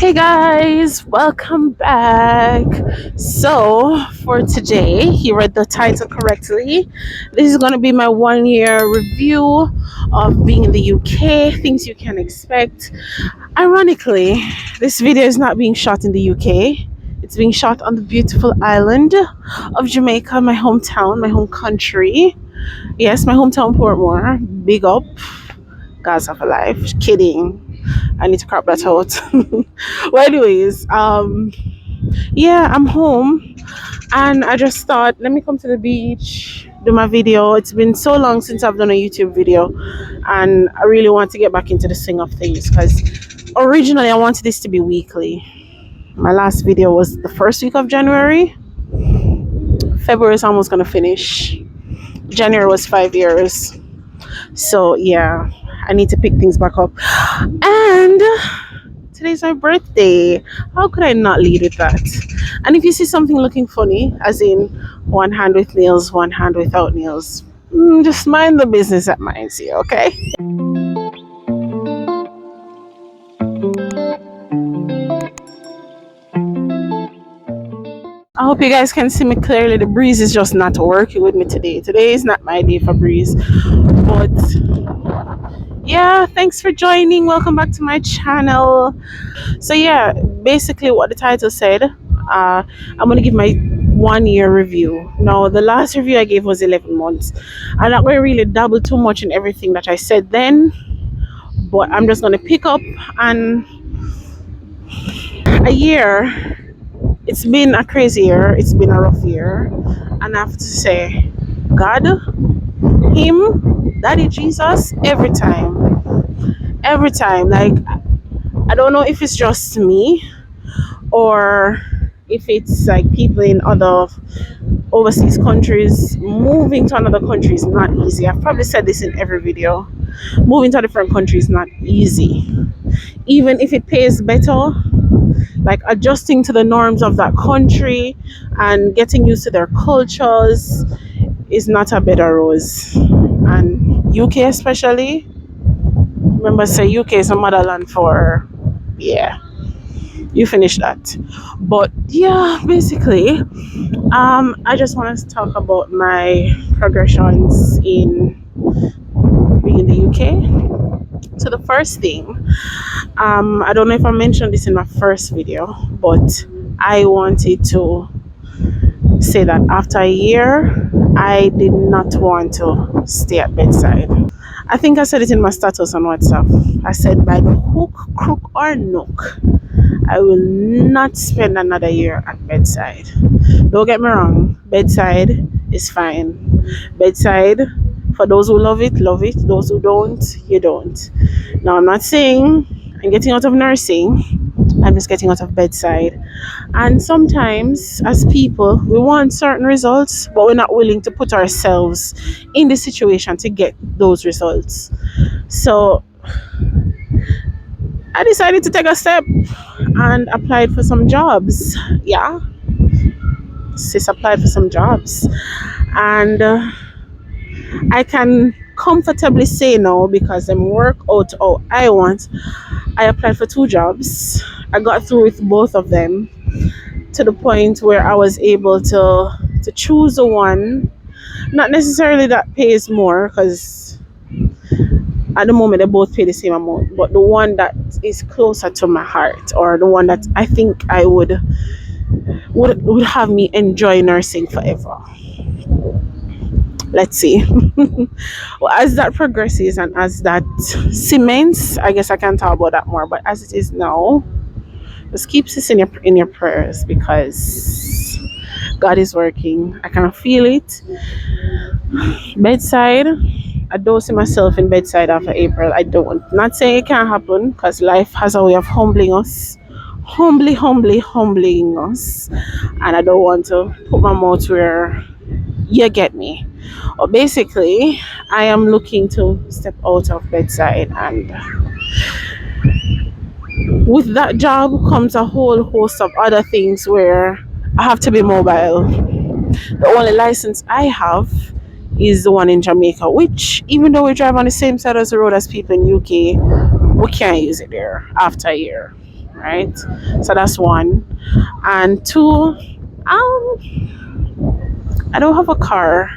Hey guys, welcome back. So, for today, you read the title correctly. This is going to be my 1 year review of being in the UK, things you can expect. Ironically, this video is not being shot in the UK, it's being shot on the beautiful island of Jamaica, my hometown, my home country. Yes, my hometown, Portmore. Big up. Gaza for life. Kidding. I need to crop that out. Well, anyways, yeah, I'm home and I just thought, let me come to the beach, do my video. It's been so long since I've done a YouTube video, and I really want to get back into the swing of things because originally I wanted this to be weekly. My last video was the first week of January. February is almost gonna finish. January was 5 years. So yeah, I need to pick things back up. And today's my birthday. How could I not lead with that? And if you see something looking funny, as in one hand with nails, one hand without nails, just mind the business at mine, see, okay? I hope you guys can see me clearly. The breeze is just not working with me today. Today is not my day for breeze. But yeah, thanks for joining. Welcome back to my channel. So yeah, basically what the title said, I'm going to give my 1 year review. Now, the last review I gave was 11 months. I'm not going to really dabble too much in everything that I said then, but I'm just going to pick up on a year. It's been a crazy year. It's been a rough year. And I have to say, God, Him, Daddy Jesus, every time. Like, I don't know if it's just me or if it's like people in other overseas countries. Moving to another country is not easy. I've probably said this in every video. Moving to a different country is not easy. Even if it pays better, like adjusting to the norms of that country and getting used to their cultures is not a bed of rose. And UK especially, remember say UK is a motherland for, yeah, you finish that. But yeah, basically, I just want to talk about my progressions in being in the UK. So the first thing, I don't know if I mentioned this in my first video, but I wanted to say that after a year, I did not want to stay at bedside. I think I said it in my status on WhatsApp. I said, by the hook, crook, or nook, I will not spend another year at bedside. Don't get me wrong, bedside is fine. Bedside, for those who love it, love it. Those who don't, you don't. Now, I'm not saying I'm getting out of nursing. I'm just getting out of bedside. And sometimes, as people, we want certain results, but we're not willing to put ourselves in the situation to get those results. So, I decided to take a step and applied for some jobs. Yeah, sis applied for some jobs. And I can comfortably say now, because I'm work out how I want. I applied for 2 jobs. I got through with both of them to the point where I was able to choose the one, not necessarily that pays more, because at the moment they both pay the same amount, but the one that is closer to my heart, or the one that I think I would have me enjoy nursing forever. Let's see. Well, as that progresses and as that cements, I guess I can talk about that more. But as it is now, just keep this in your prayers, because God is working. I can feel it. Bedside, I don't see myself in bedside after April. I don't. Not saying it can't happen, because life has a way of humbling us. Humbling us. And I don't want to put my mouth where you get me. Or basically, I am looking to step out of bedside, and with that job comes a whole host of other things where I have to be mobile. The only license I have is the one in Jamaica, which, even though we drive on the same side of the road as people in UK, we can't use it there after a year. right? So that's one. And two, I don't have a car.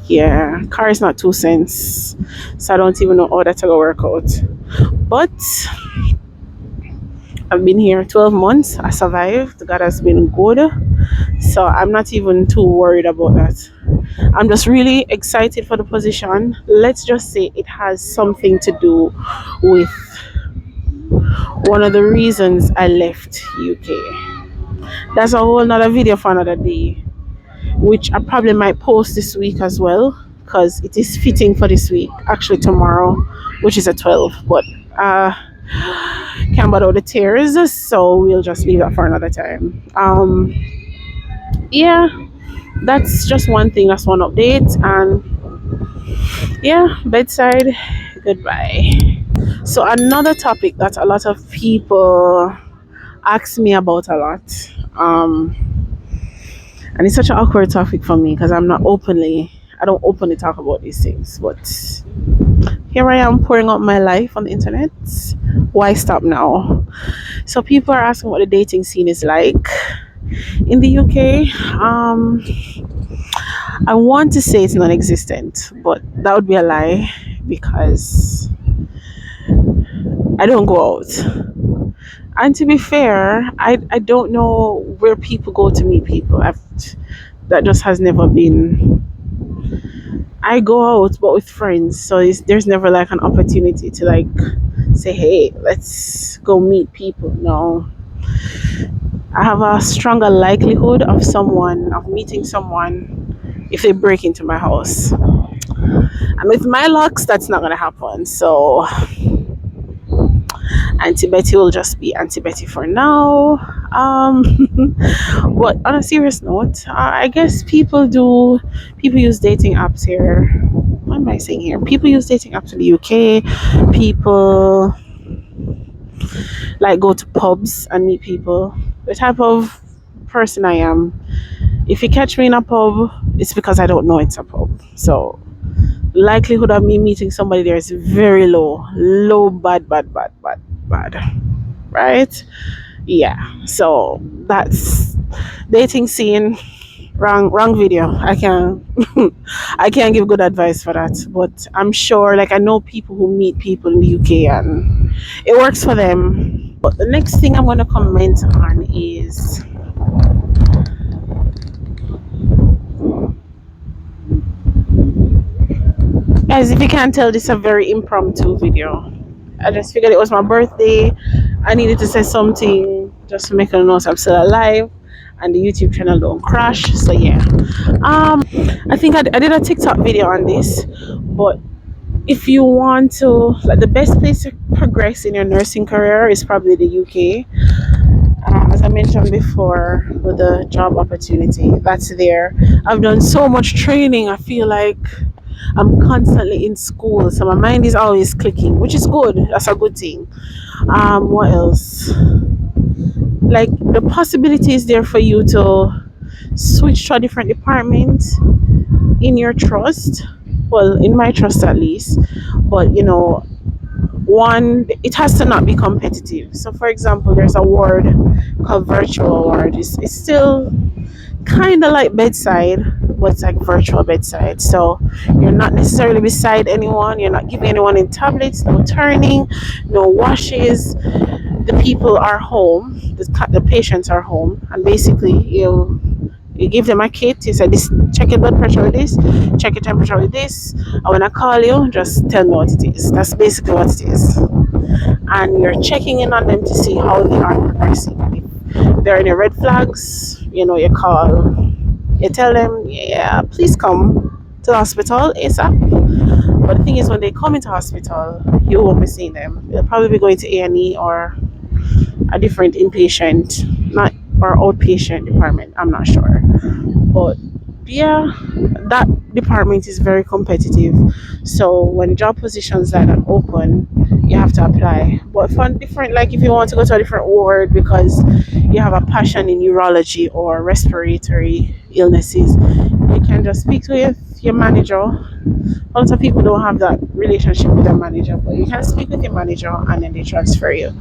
Yeah, car is not 2 cents. So I don't even know how that's gonna work out. But I've been here 12 months. I survived. God has been good. So I'm not even too worried about that. I'm just really excited for the position. Let's just say it has something to do with one of the reasons I left UK. That's a whole nother video for another day, which I probably might post this week as well, because it is fitting for this week. Actually, tomorrow, which is a 12, but can't bother with the tears, so we'll just leave that for another time. Yeah, that's just one thing. That's one update, and yeah, bedside goodbye. So another topic that a lot of people ask me about a lot, and it's such an awkward topic for me because I don't openly talk about these things, but here I am pouring out my life on the internet. Why stop now? So people are asking what the dating scene is like in the UK. I want to say it's non-existent, but that would be a lie because I don't go out. And to be fair, I don't know where people go to meet people. That just has never been. I go out, but with friends, so there's never like an opportunity to like say, "Hey, let's go meet people." No, I have a stronger likelihood of meeting someone if they break into my house. And with my locks, that's not gonna happen. So Auntie Betty will just be Auntie Betty for now. Um, but on a serious note, I guess people use dating apps here. What am I saying here? People use dating apps in the UK. People like go to pubs and meet people. The type of person I am, if you catch me in a pub, it's because I don't know it's a pub. So likelihood of me meeting somebody there is very low. Low, bad, bad, bad, bad, bad. Right? Yeah. So that's dating scene. Wrong video. I can I can't give good advice for that. But I'm sure, like, I know people who meet people in the UK and it works for them. But the next thing I'm gonna comment on is, as if you can't tell, this is a very impromptu video. I just figured it was my birthday. I needed to say something just to make a note I'm still alive and the YouTube channel don't crash. So yeah. I think I did a TikTok video on this, but if you want to, like, the best place to progress in your nursing career is probably the UK. As I mentioned before, with the job opportunity that's there. I've done so much training. I feel like I'm constantly in school, so my mind is always clicking, which is good. That's a good thing. What else? Like, the possibility is there for you to switch to a different department in your trust. Well, in my trust at least. But one, it has to not be competitive. So, for example, there's a ward called virtual ward. It's still kind of like bedside, but it's like virtual bedside. So you're not necessarily beside anyone, you're not giving anyone in tablets, no turning, no washes. The people are home, the patients are home, and basically you give them a kit. You say, this, check your blood pressure with this, check your temperature with this, and when I call you, just tell me what it is. That's basically what it is. And you're checking in on them to see how they are progressing. If there are any red flags, you call, you tell them, yeah, please come to the hospital ASAP. But the thing is, when they come into hospital, you won't be seeing them. They'll probably be going to A&E or a different inpatient, not or outpatient department. I'm not sure. But yeah, that department is very competitive. So when job positions like that open, you have to apply. But for different, like if you want to go to a different ward because you have a passion in urology or respiratory illnesses, you can just speak to your manager A lot of people don't have that relationship with their manager, but you can speak with your manager and then they transfer you.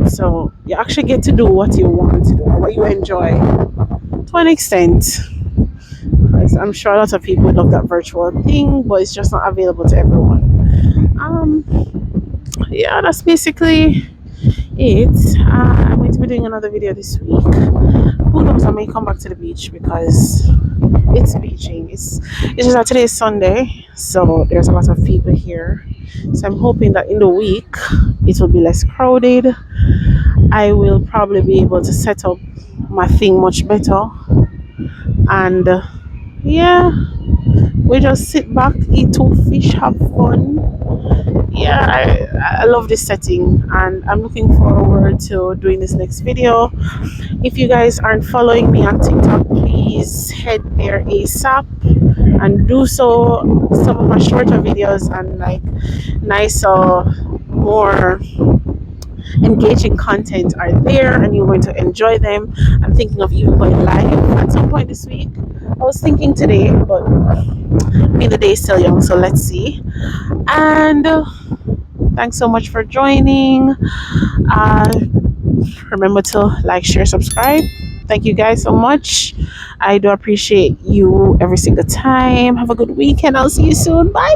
So you actually get to do what you want to do, what you enjoy to an extent. 'Cause I'm sure a lot of people love that virtual thing, but it's just not available to everyone. Um, yeah, that's basically it. I'm going to be doing another video this week. Who knows? I may come back to the beach because it's beaching. It's just that today is Sunday, so there's a lot of people here. So I'm hoping that in the week it will be less crowded. I will probably be able to set up my thing much better, and yeah, we just sit back, eat two fish, have fun. Yeah, I love this setting, and I'm looking forward to doing this next video. If you guys aren't following me on TikTok, please head there ASAP and do so. Some of my shorter videos and like nicer, more engaging content are there, and you're going to enjoy them. I'm thinking of even going live at some point this week. I was thinking today, but the day is still young, so let's see. And thanks so much for joining. Remember to like, share, subscribe. Thank you guys so much. I do appreciate you every single time. Have a good weekend. I'll see you soon. Bye.